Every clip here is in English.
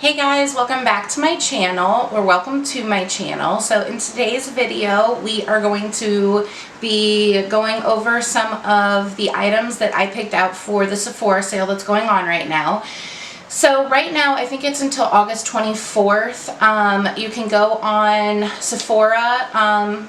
Hey guys, welcome back to my channel, or welcome to my channel. So in today's video, we are going to be going over some of the items that I picked out for the Sephora sale that's going on right now. So right now, I think it's until August 24th. You can go on Sephora.com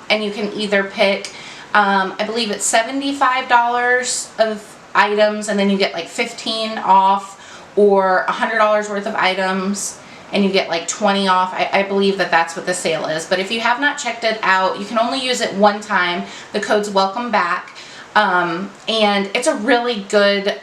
and you can either pick, I believe it's $75 of items and then you get like 15 off, or $100 worth of items and you get like 20 off. I believe that that's what the sale is. But if you have not checked it out, you can only use it one time. The code's welcomeback, and it's a really good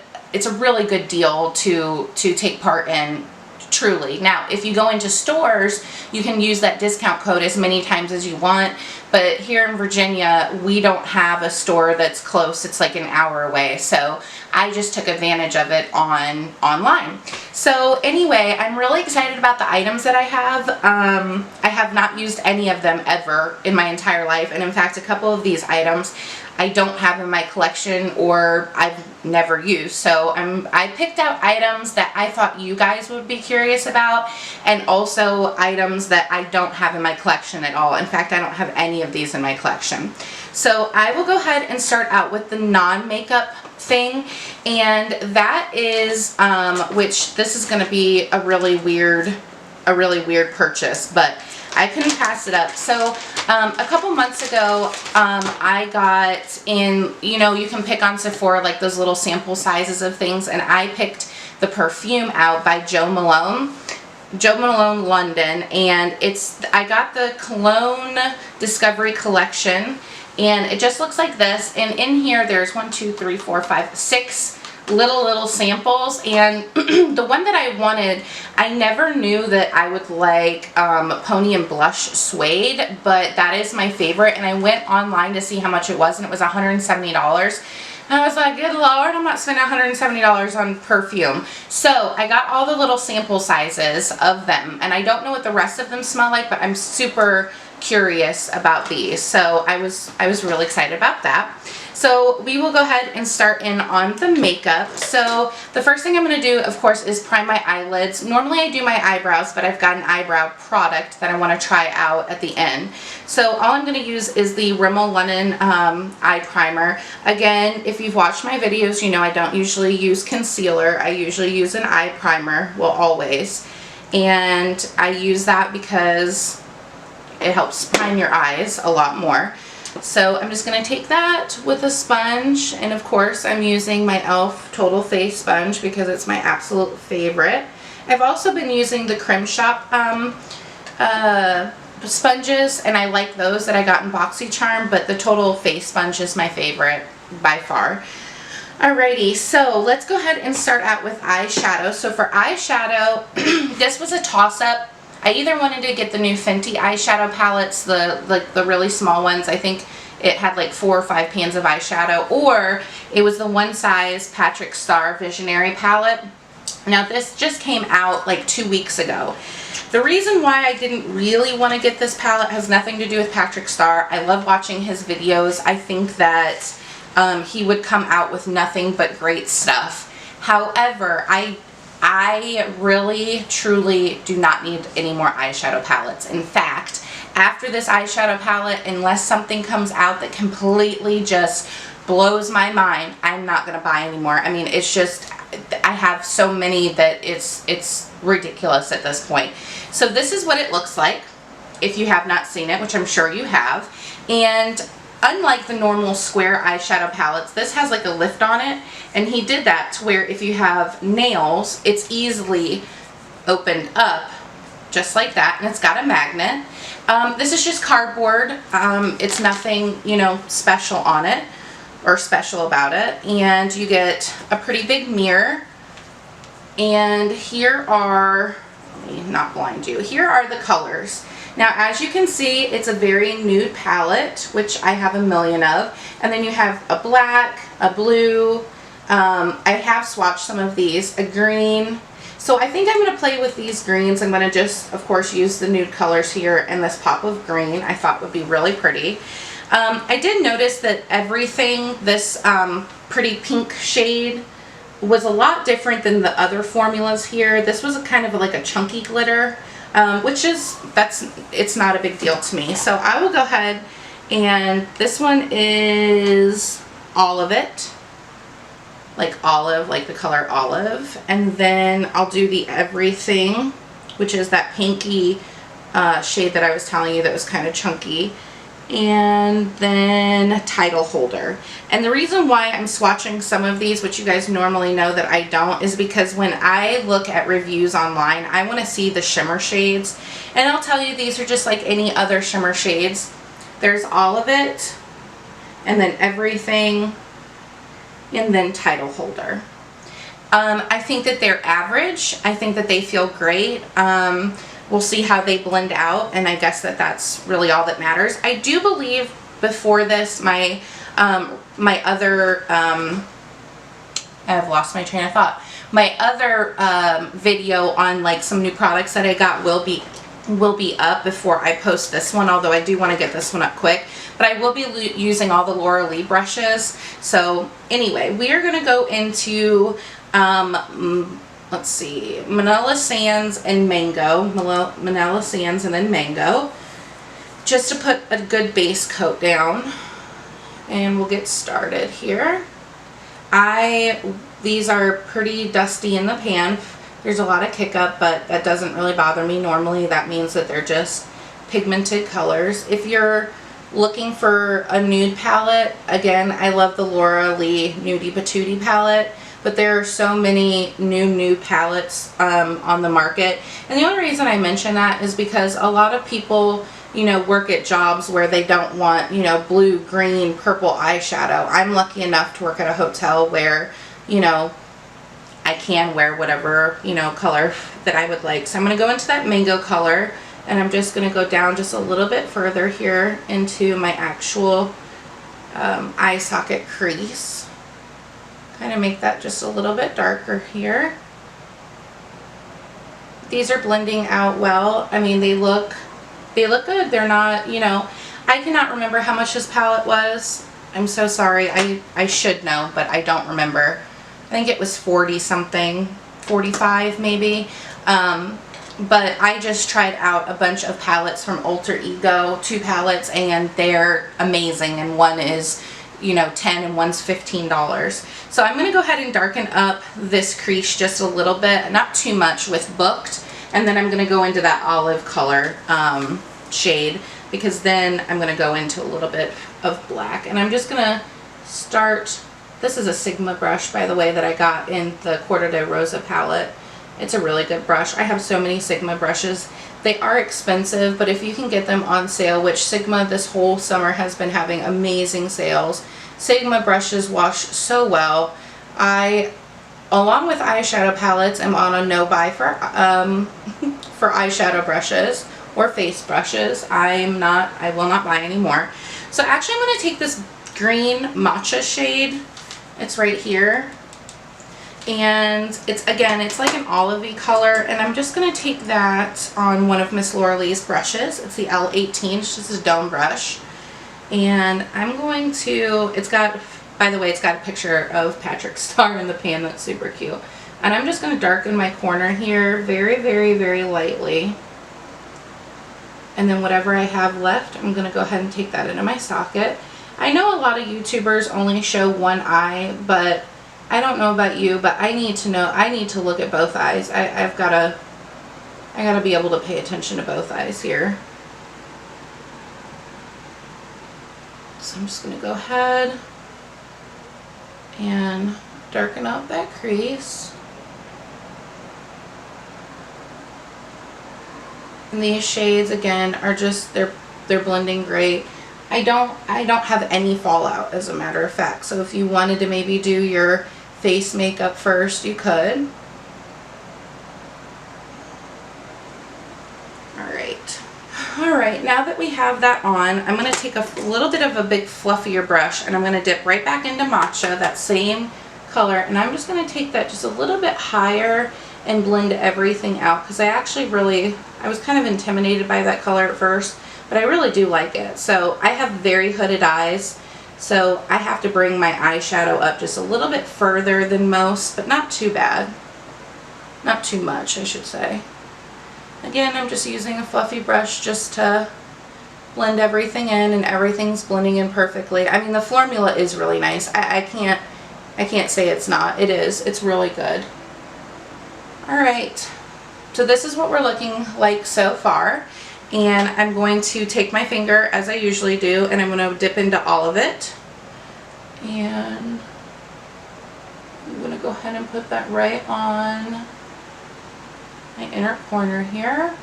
deal to take part in. Truly. Now, if you go into stores, you can use that discount code as many times as you want, but here in Virginia, we don't have a store that's close. It's like an hour away, so I just took advantage of it online. So anyway, I'm really excited about the items that I have. I have not used any of them ever in my entire life, and in fact, a couple of these items I don't have in my collection or I've never used. So I picked out items that I thought you guys would be curious about, and also items that I don't have in my collection at all. In fact, I don't have any of these in my collection. So I will go ahead and start out with the non-makeup thing, and that is, which this is going to be a really weird purchase, but I couldn't pass it up. So a couple months ago, I got in, you know, you can pick on Sephora like those little sample sizes of things, and I picked the perfume out by Jo Malone London, and I got the Cologne Discovery Collection, and it just looks like this. And in here there's 6 little samples, and the one that I wanted, I never knew that I would like Pony and Blush Suede, but that is my favorite, and I went online to see how much it was, and it was $170. And I was like, good Lord, I'm not spending $170 on perfume. So I got all the little sample sizes of them, and I don't know what the rest of them smell like, but I'm super curious about these. So I was really excited about that. So we will go ahead and start in on the makeup. So the first thing I'm going to do, of course, is prime my eyelids. Normally I do my eyebrows, but I've got an eyebrow product that I want to try out at the end. So all I'm going to use is the Rimmel London eye primer. Again, if you've watched my videos, you know I don't usually use concealer. I usually use an eye primer, well, always. And I use that because it helps prime your eyes a lot more. So I'm just going to take that with a sponge, and of course I'm using my e.l.f. Total Face Sponge because it's my absolute favorite. I've also been using the Creme Shop sponges, and I like those that I got in BoxyCharm, but the Total Face Sponge is my favorite by far. Alrighty, so let's go ahead and start out with eyeshadow. So for eyeshadow, this was a toss-up. I either wanted to get the new Fenty eyeshadow palettes, the really small ones. I think it had like 4 or 5 pans of eyeshadow, or it was the one size Patrick Starrr Visionary palette. Now this just came out like 2 weeks ago. The reason why I didn't really want to get this palette has nothing to do with Patrick Starrr. I love watching his videos. I think that he would come out with nothing but great stuff. However, I really, truly do not need any more eyeshadow palettes. In fact, after this eyeshadow palette, unless something comes out that completely just blows my mind, I'm not going to buy anymore. I mean, it's just, I have so many that it's ridiculous at this point. So this is what it looks like if you have not seen it, which I'm sure you have. And unlike the normal square eyeshadow palettes, this has like a lift on it, and he did that to where if you have nails, it's easily opened up just like that, and it's got a magnet. This is just cardboard. It's nothing, you know, special on it or special about it, and you get a pretty big mirror, and here are, let me not blind you, here are the colors. Now, as you can see, it's a very nude palette, which I have a million of. And then you have a black, a blue, I have swatched some of these, a green. So I think I'm going to play with these greens. I'm going to just, of course, use the nude colors here and this pop of green I thought would be really pretty. I did notice that everything, this pretty pink shade, was a lot different than the other formulas here. This was kind of like a chunky glitter, which is, it's not a big deal to me. So I will go ahead, and this one is Olive It, like olive, like the color olive. And then I'll do the Everything, which is that pinky shade that I was telling you that was kind of chunky. And then Title Holder. And the reason why I'm swatching some of these, which you guys normally know that I don't, is because when I look at reviews online, I want to see the shimmer shades. And I'll tell you, these are just like any other shimmer shades. There's Olive It, and then Everything, and then Title Holder. I think that they're average. I think that they feel great. We'll see how they blend out, and I guess that that's really all that matters. I do believe before this, my other, I've lost my train of thought. My other video on like some new products that I got will be up before I post this one, although I do want to get this one up quick. But I will be using all the Laura Lee brushes. So anyway, we are going to go into let's see, Manila Sands and Mango. Manila Sands and then Mango. Just to put a good base coat down. And we'll get started here. These are pretty dusty in the pan. There's a lot of kick up, but that doesn't really bother me. Normally that means that they're just pigmented colors. If you're looking for a nude palette, again, I love the Laura Lee Nudie Patootie palette. But there are so many new palettes on the market. And the only reason I mention that is because a lot of people, you know, work at jobs where they don't want, you know, blue, green, purple eyeshadow. I'm lucky enough to work at a hotel where, you know, I can wear whatever, you know, color that I would like. So I'm going to go into that Mango color, and I'm just going to go down just a little bit further here into my actual eye socket crease. Kind of make that just a little bit darker here. These are blending out well. I mean, they look good. They're not, you know, I cannot remember how much this palette was. I'm so sorry. I should know, but I don't remember. I think it was 40 something, 45 maybe. But I just tried out a bunch of palettes from Alter Ego, 2 palettes, and they're amazing. And one is, you know, $10 and one's $15. So I'm going to go ahead and darken up this crease just a little bit, not too much, with Booked. And then I'm going to go into that olive color shade, because then I'm going to go into a little bit of black. And I'm just going to start, this is a Sigma brush, by the way, that I got in the Quarto de Rosa palette. It's a really good brush. I have so many Sigma brushes. They are expensive, but if you can get them on sale, which Sigma this whole summer has been having amazing sales. Sigma brushes wash so well. I, along with eyeshadow palettes, am on a no-buy for eyeshadow brushes or face brushes. I will not buy anymore. So actually I'm going to take this green matcha shade. It's right here. And it's, again, it's like an olivey color, and I'm just going to take that on one of Miss Laura Lee's brushes. It's the L18, it's just a dome brush. And I'm going to, it's got, by the way, it's got a picture of Patrick Starrr in the pan. That's super cute. And I'm just going to darken my corner here very, very, very lightly. And then whatever I have left, I'm going to go ahead and take that into my socket. I know a lot of YouTubers only show one eye, but I don't know about you, but I need to know, I need to look at both eyes. I gotta be able to pay attention to both eyes here. So I'm just gonna go ahead and darken up that crease. And these shades, again, are just, they're blending great. I don't have any fallout, as a matter of fact. So if you wanted to maybe do your face makeup first, you could. Alright, now that we have that on, I'm going to take a little bit of a big fluffier brush, and I'm going to dip right back into Matcha, that same color, and I'm just going to take that just a little bit higher and blend everything out, because I was kind of intimidated by that color at first, but I really do like it. So I have very hooded eyes, So I have to bring my eyeshadow up just a little bit further than most, but not too bad. Not too much, I should say. Again, I'm just using a fluffy brush just to blend everything in, and everything's blending in perfectly. I mean, the formula is really nice. I can't say it's not. It is. It's really good. Alright, so this is what we're looking like so far. And I'm going to take my finger, as I usually do, and I'm going to dip into all of it. And I'm going to go ahead and put that right on my inner corner here.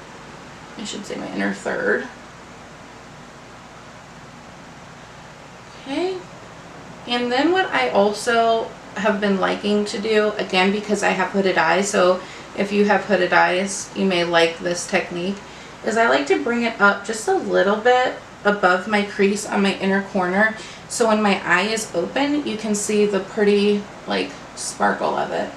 I should say my inner third. Okay. And then what I also have been liking to do, again because I have hooded eyes, so if you have hooded eyes you may like this technique, is I like to bring it up just a little bit above my crease on my inner corner, so when my eye is open you can see the pretty like sparkle of it.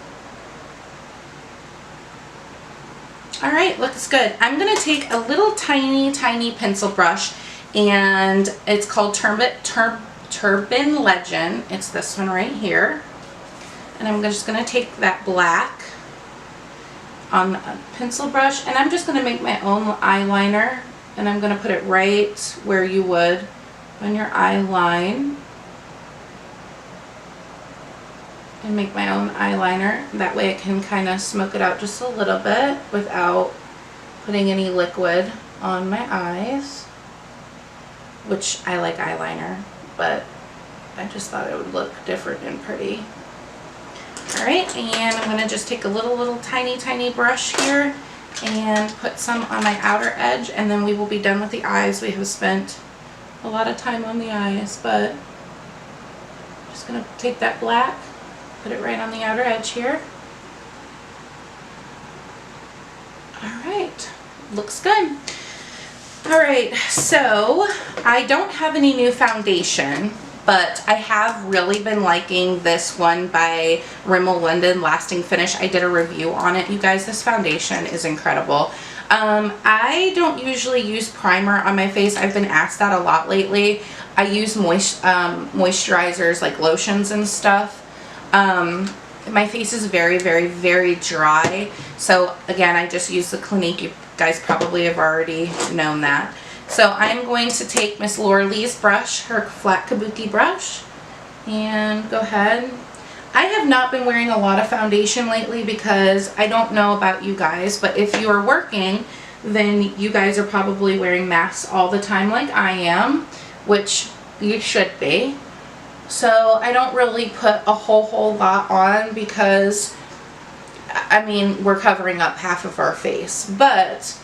Alright, looks good. I'm going to take a little tiny pencil brush, and it's called Turban Legend. It's this one right here. And I'm just going to take that black on a pencil brush, and I'm just going to make my own eyeliner, and I'm going to put it right where you would on your eye line, and make my own eyeliner. That way I can kind of smoke it out just a little bit without putting any liquid on my eyes, which I like eyeliner, but I just thought it would look different and pretty. Alright, and I'm going to just take a little tiny brush here and put some on my outer edge, and then we will be done with the eyes. We have spent a lot of time on the eyes, but I'm just going to take that black, put it right on the outer edge here. Alright, looks good. Alright, so I don't have any new foundation, but I have really been liking this one by Rimmel London Lasting Finish. I did a review on it. You guys, this foundation is incredible. I don't usually use primer on my face. I've been asked that a lot lately. I use moisturizers like lotions and stuff. My face is very dry. So again, I just use the Clinique. You guys probably have already known that. So I'm going to take Miss Laura Lee's brush, her flat kabuki brush, and go ahead. I have not been wearing a lot of foundation lately because I don't know about you guys, but if you are working, then you guys are probably wearing masks all the time like I am, which you should be. So I don't really put a whole lot on because, I mean, we're covering up half of our face, but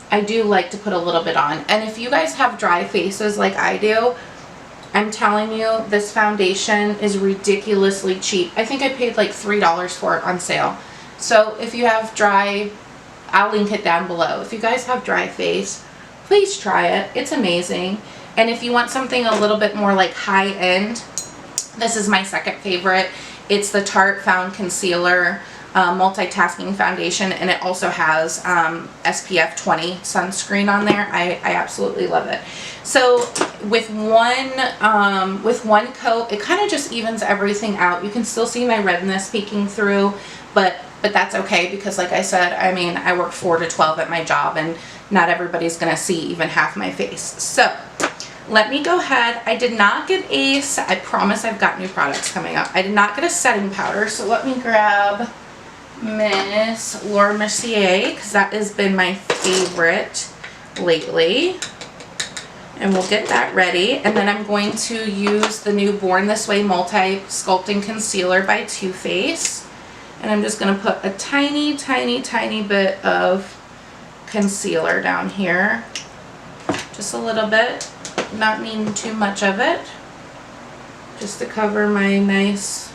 I do like to put a little bit on. And if you guys have dry faces like I do, I'm telling you, this foundation is ridiculously cheap. I think I paid like $3 for it on sale. So if you have dry, I'll link it down below. If you guys have dry face, please try it. It's amazing. And if you want something a little bit more like high end, this is my second favorite. It's the Tarte Found Concealer Multitasking Foundation, and it also has SPF 20 sunscreen on there. I absolutely love it. So with one coat, it kind of just evens everything out. You can still see my redness peeking through, but that's okay because, like I said, I mean, I work 4 to 12 at my job, and not everybody's gonna see even half my face. So let me go ahead. I did not get I promise I've got new products coming up. I did not get a setting powder, so let me grab Miss Laura Mercier, because that has been my favorite lately. And we'll get that ready. And then I'm going to use the new Born This Way Multi Sculpting Concealer by Too Faced. And I'm just going to put a tiny bit of concealer down here. Just a little bit. Not needing too much of it. Just to cover my nice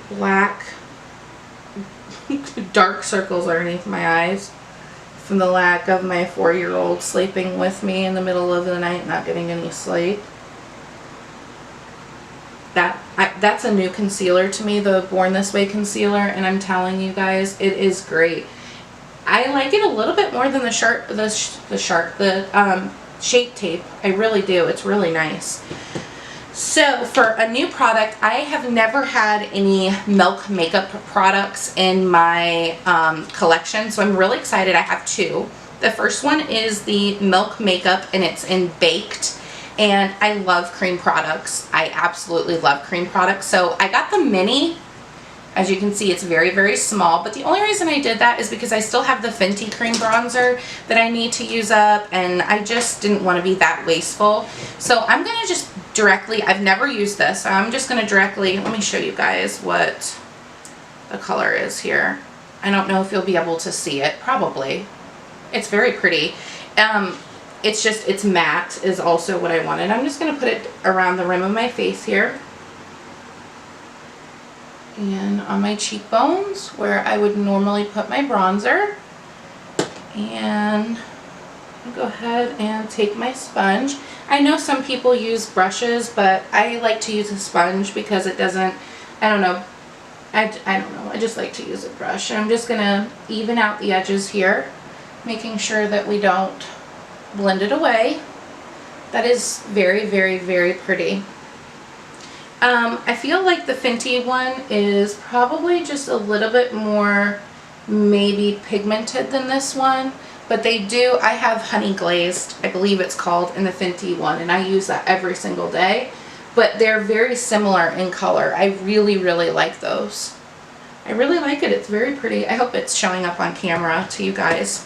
black dark circles underneath my eyes from the lack of my 4-year-old sleeping with me in the middle of the night, not getting any sleep. That's a new concealer to me, the Born This Way concealer, and I'm telling you guys, it is great. I like it a little bit more than the Shape Tape. I really do. It's really nice. So for a new product, I have never had any Milk makeup products in my collection, so I'm really excited. I have two. The first one is the Milk makeup, and it's in Baked, and I love cream products. I absolutely love cream products. So I got the mini. As you can see, it's very, very small, but the only reason I did that is because I still have the Fenty cream bronzer that I need to use up, and I just didn't want to be that wasteful. So I'm going to just directly, I've never used this, so I'm just going to directly, let me show you guys what the color is here. I don't know if you'll be able to see it, probably. It's very pretty. It's just, it's matte is also what I wanted. I'm just going to put it around the rim of my face here. And on my cheekbones where I would normally put my bronzer. And I'll go ahead and take my sponge. I know some people use brushes, but I like to use a sponge because it doesn't, I don't know, I don't know, I just like to use a brush. And I'm just going to even out the edges here, making sure that we don't blend it away. That is very, very, very pretty. I feel like the Fenty one is probably just a little bit more maybe pigmented than this one, but they do, I have Honey Glazed, I believe it's called, in the Fenty one, and I use that every single day, but they're very similar in color. I really, really like those. I really like it. It's very pretty. I hope it's showing up on camera to you guys.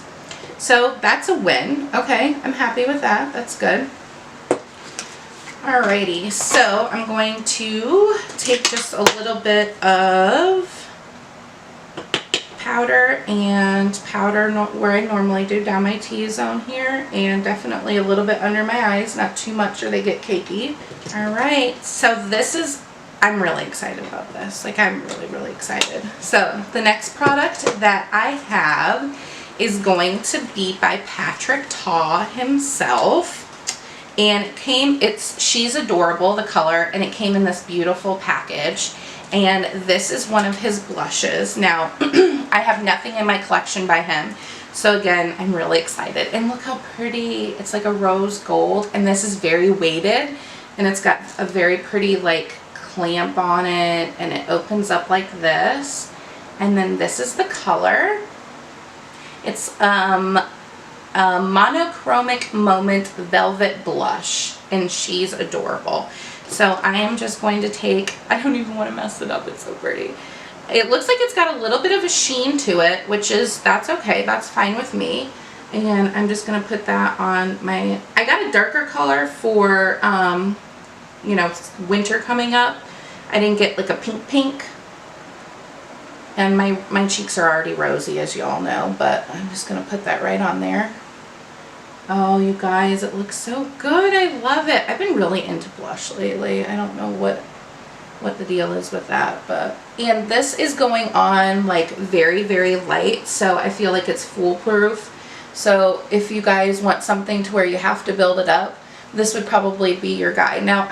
So that's a win. Okay, I'm happy with that. That's good. Alrighty, so I'm going to take just a little bit of powder and powder where I normally do down my T-zone here, and definitely a little bit under my eyes, not too much or they get cakey. Alright, so this is, I'm really excited about this. Like, I'm really, really excited. So the next product that I have is going to be by Patrick Ta himself. And it came, she's adorable, the color, and it came in this beautiful package. And this is one of his blushes. Now, I have nothing in my collection by him. So again, I'm really excited. And look how pretty. It's like a rose gold. And this is very weighted. And it's got a very pretty like clamp on it. And it opens up like this. And then this is the color. It's Monochromic Moment Velvet Blush, and she's adorable. So I am just going to take, I don't even want to mess it up, it's so pretty. It looks like it's got a little bit of a sheen to it, which is, that's okay, that's fine with me. And I'm just going to put that on my, I got a darker color for, you know, winter coming up. I didn't get like a pink. And my cheeks are already rosy, as you all know, but I'm just going to put that right on there. Oh, you guys, it looks so good. I love it. I've been really into blush lately. I don't know what the deal is with that, but, and this is going on like very, very light, so I feel like it's foolproof. So if you guys want something to where you have to build it up, this would probably be your guy. Now,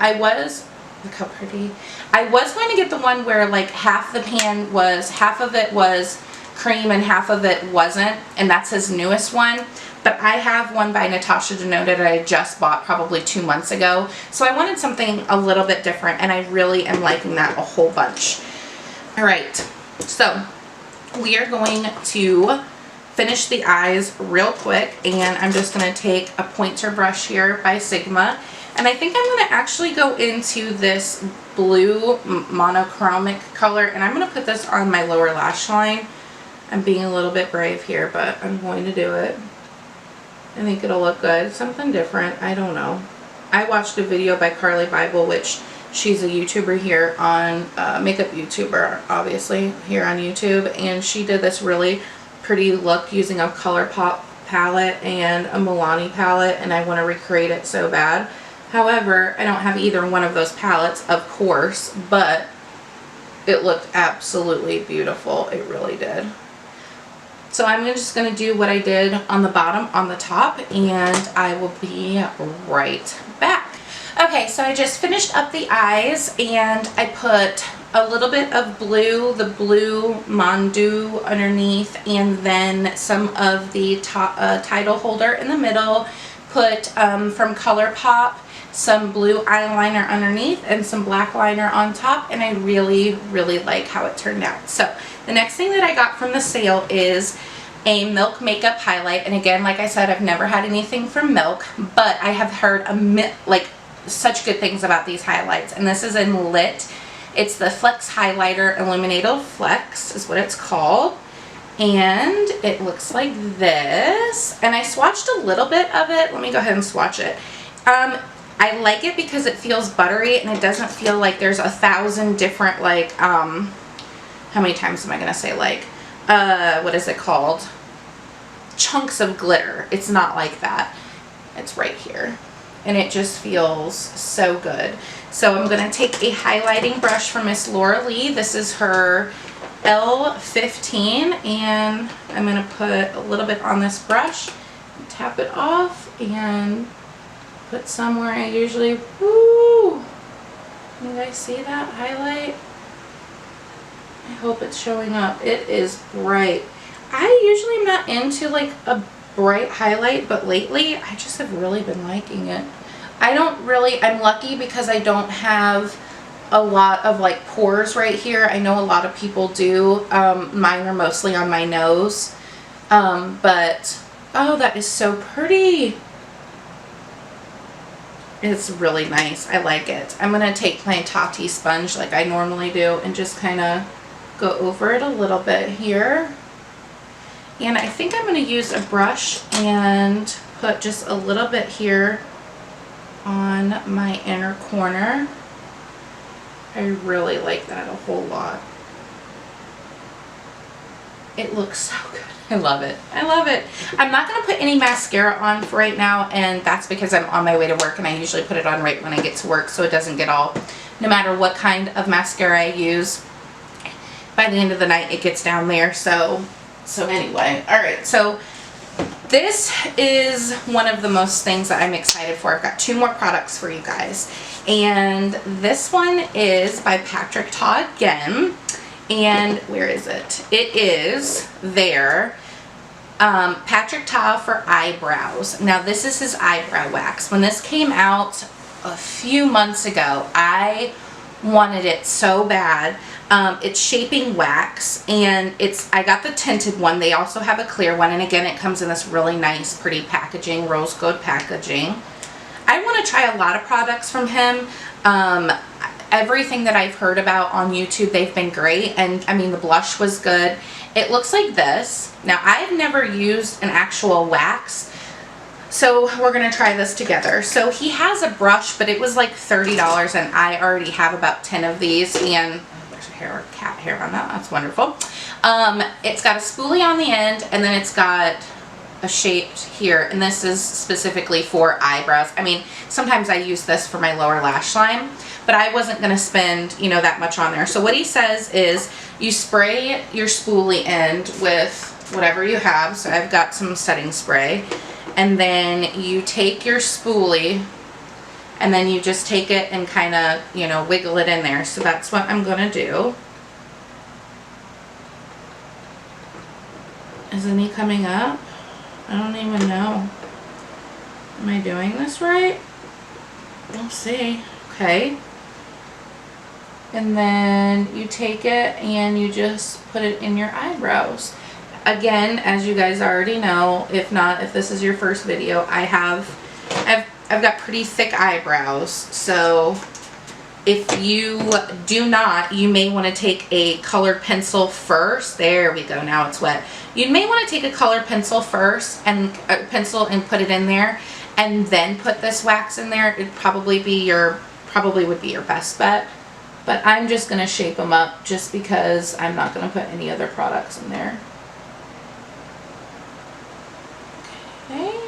look how pretty. I was going to get the one where like half the pan was, half of it was cream and half of it wasn't, and that's his newest one. But I have one by Natasha Denona that I just bought probably 2 months ago. So I wanted something a little bit different, and I really am liking that a whole bunch. Alright, so we are going to finish the eyes real quick, and I'm just going to take a pointer brush here by Sigma. And I think I'm going to actually go into this blue monochromic color, and I'm going to put this on my lower lash line. I'm being a little bit brave here, but I'm going to do it. I think it'll look good. Something different. I don't know. I watched a video by Carly Bible, which she's a YouTuber here on, makeup YouTuber, obviously, here on YouTube. And she did this really pretty look using a ColourPop palette and a Malone palette. And I want to recreate it so bad. However, I don't have either one of those palettes, of course. But it looked absolutely beautiful. It really did. So I'm just going to do what I did on the bottom, on the top, and I will be right back. Okay, so I just finished up the eyes, and I put a little bit of blue, the blue Mondu underneath, and then some of the title holder in the middle. put from ColourPop some blue eyeliner underneath and some black liner on top, and I really, really like how it turned out. So the next thing that I got from the sale is a Milk makeup highlight, and again, like I said, I've never had anything from Milk, but I have heard like such good things about these highlights, and this is in Lit. It's the Flex Highlighter Illuminator Flex is what it's called, and it looks like this, and I swatched a little bit of it. Let me go ahead and swatch it. I like it because it feels buttery and it doesn't feel like there's 1,000 different, like, how many times am I going to say, like, what is it called? Chunks of glitter. It's not like that. It's right here. And it just feels so good. So I'm going to take a highlighting brush from Miss Laura Lee. This is her L15, and I'm going to put a little bit on this brush, tap it off, and put somewhere I usually, woo! Can you guys see that highlight? I hope it's showing up. It is bright. I usually am not into like a bright highlight, but lately I just have really been liking it. I'm lucky because I don't have a lot of like pores right here. I know a lot of people do. Mine are mostly on my nose. But, oh, that is so pretty. It's really nice. I like it. I'm going to take my Tati sponge like I normally do and just kind of go over it a little bit here. And I think I'm going to use a brush and put just a little bit here on my inner corner. I really like that a whole lot. It looks so good. I love it. I love it. I'm not going to put any mascara on for right now, and that's because I'm on my way to work, and I usually put it on right when I get to work so it doesn't get all, no matter what kind of mascara I use, by the end of the night it gets down there. So anyway, alright, so this is one of the most things that I'm excited for. I've got 2 more products for you guys, and this one is by Patrick Ta again. And where is it? It is there. Patrick Ta for eyebrows. Now this is his eyebrow wax. When this came out a few months ago, I wanted it so bad. It's shaping wax, and I got the tinted one. They also have a clear one, and again it comes in this really nice pretty packaging, rose gold packaging. I want to try a lot of products from him. Everything that I've heard about on YouTube, they've been great, and I mean the blush was good. It looks like this. Now I've never used an actual wax, so we're gonna try this together. So he has a brush, but it was like $30, and I already have about 10 of these, and there's a cat hair on that. That's wonderful. It's got a spoolie on the end, and then it's got a shaped here, and this is specifically for eyebrows. I mean, sometimes I use this for my lower lash line, but I wasn't going to spend, you know, that much on there. So what he says is you spray your spoolie end with whatever you have. So I've got some setting spray, and then you take your spoolie and then you just take it and kind of, you know, wiggle it in there. So that's what I'm going to do. Is any coming up? I don't even know. Am I doing this right? We'll see. Okay. And then you take it and you just put it in your eyebrows. Again, as you guys already know, if not, if this is your first video, I've got pretty thick eyebrows. So if you do not, you may want to take a colored pencil first. There we go. Now it's wet. You may want to take a colored pencil first and put it in there, and then put this wax in there. It'd probably would be your best bet. But I'm just going to shape them up just because I'm not going to put any other products in there. Okay.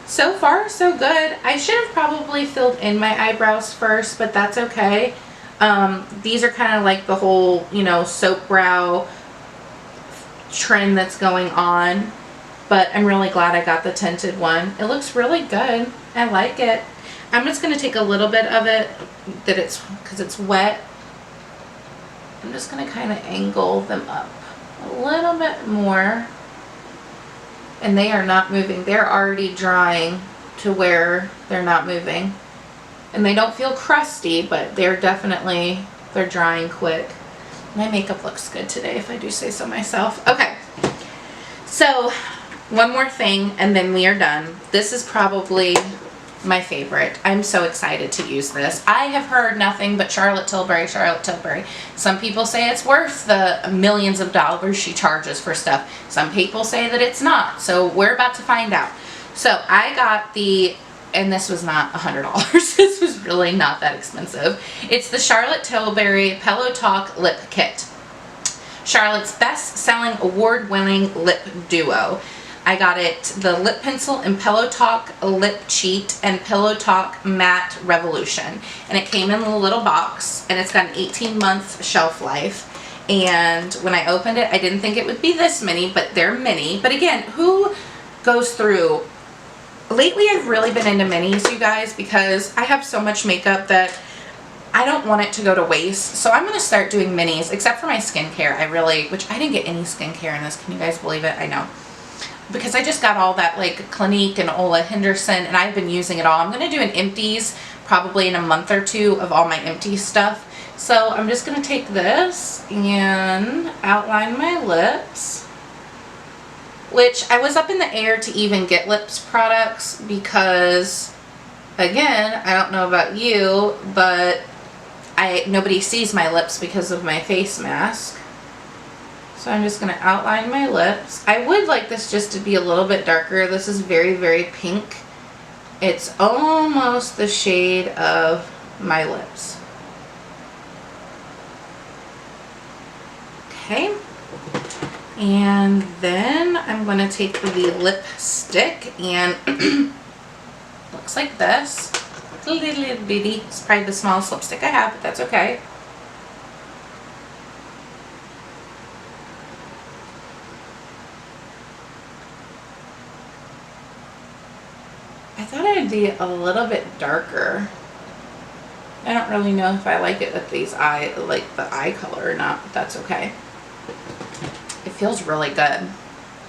So far, so good. I should have probably filled in my eyebrows first, but that's okay. These are kind of like the whole, you know, soap brow trend that's going on. But I'm really glad I got the tinted one. It looks really good. I like it. I'm just going to take a little bit of it because it's wet. I'm just going to kind of angle them up a little bit more. and they are not moving. They're already drying to where they're not moving. And they don't feel crusty, but they're drying quick. My makeup looks good today, if I do say so myself. Okay, so one more thing and then we are done. This is probably my favorite. I'm so excited to use this. I have heard nothing but Charlotte Tilbury, Charlotte Tilbury. Some people say it's worth the millions of dollars she charges for stuff. Some people say that it's not. So we're about to find out. So I got the, and this was not $100. This was really not that expensive. It's the Charlotte Tilbury Pillow Talk Lip Kit. Charlotte's best-selling award-winning lip duo. I got it the Lip Pencil and Pillow Talk Lip Cheat and Pillow Talk Matte Revolution. And it came in a little box, and it's got an 18-month shelf life. And when I opened it, I didn't think it would be this many, but they're mini. But again, who goes through... Lately, I've really been into minis, you guys, because I have so much makeup that I don't want it to go to waste. So I'm going to start doing minis, except for my skincare. Which I didn't get any skincare in this. Can you guys believe it? I know. Because I just got all that like Clinique and Ola Henderson, and I've been using it all. I'm going to do an empties probably in a month or two of all my empty stuff. So I'm just going to take this and outline my lips. Which I was up in the air to even get lips products because, again, I don't know about you, but nobody sees my lips because of my face mask. So I'm just going to outline my lips. I would like this just to be a little bit darker. This is very, very pink. It's almost the shade of my lips. Okay. And then I'm going to take the lipstick and looks like this. It's a little bitty. It's probably the smallest lipstick I have, but that's okay. I thought I'd be a little bit darker. I don't really know if I like it with these like the eye color or not, but that's okay. It feels really good.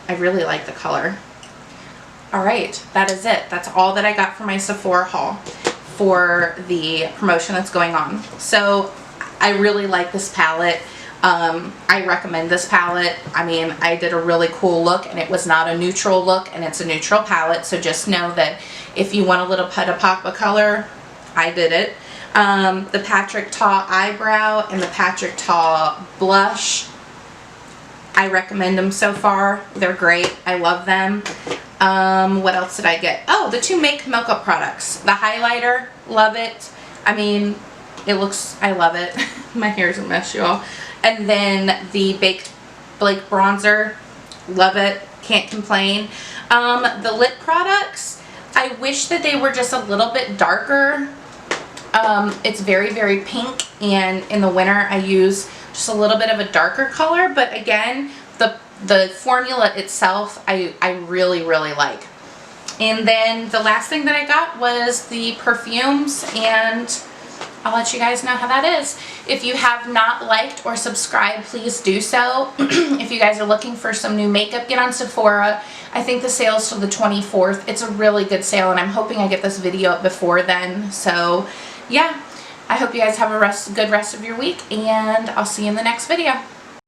I really like the color. Alright, that is it. That's all that I got for my Sephora haul for the promotion that's going on. So I really like this palette. I recommend this palette. I mean, I did a really cool look and it was not a neutral look, and it's a neutral palette, so just know that if you want a little pop of color, I did it. The Patrick Ta eyebrow and the Patrick Ta blush, I recommend them so far. They're great. I love them. What else did I get? Oh, the two makeup products. The highlighter, love it. I mean, I love it. My hair's a mess, y'all. And then the Baked Blake bronzer, love it. Can't complain. The lip products, I wish that they were just a little bit darker. It's very, very pink, and in the winter I use just a little bit of a darker color, but again, the formula itself I really, really like. And then the last thing that I got was the perfumes, and I'll let you guys know how that is. If you have not liked or subscribed, please do so. If you guys are looking for some new makeup, get on Sephora. I think the sale's till the 24th. It's a really good sale, and I'm hoping I get this video up before then. So yeah, I hope you guys have a good rest of your week, and I'll see you in the next video.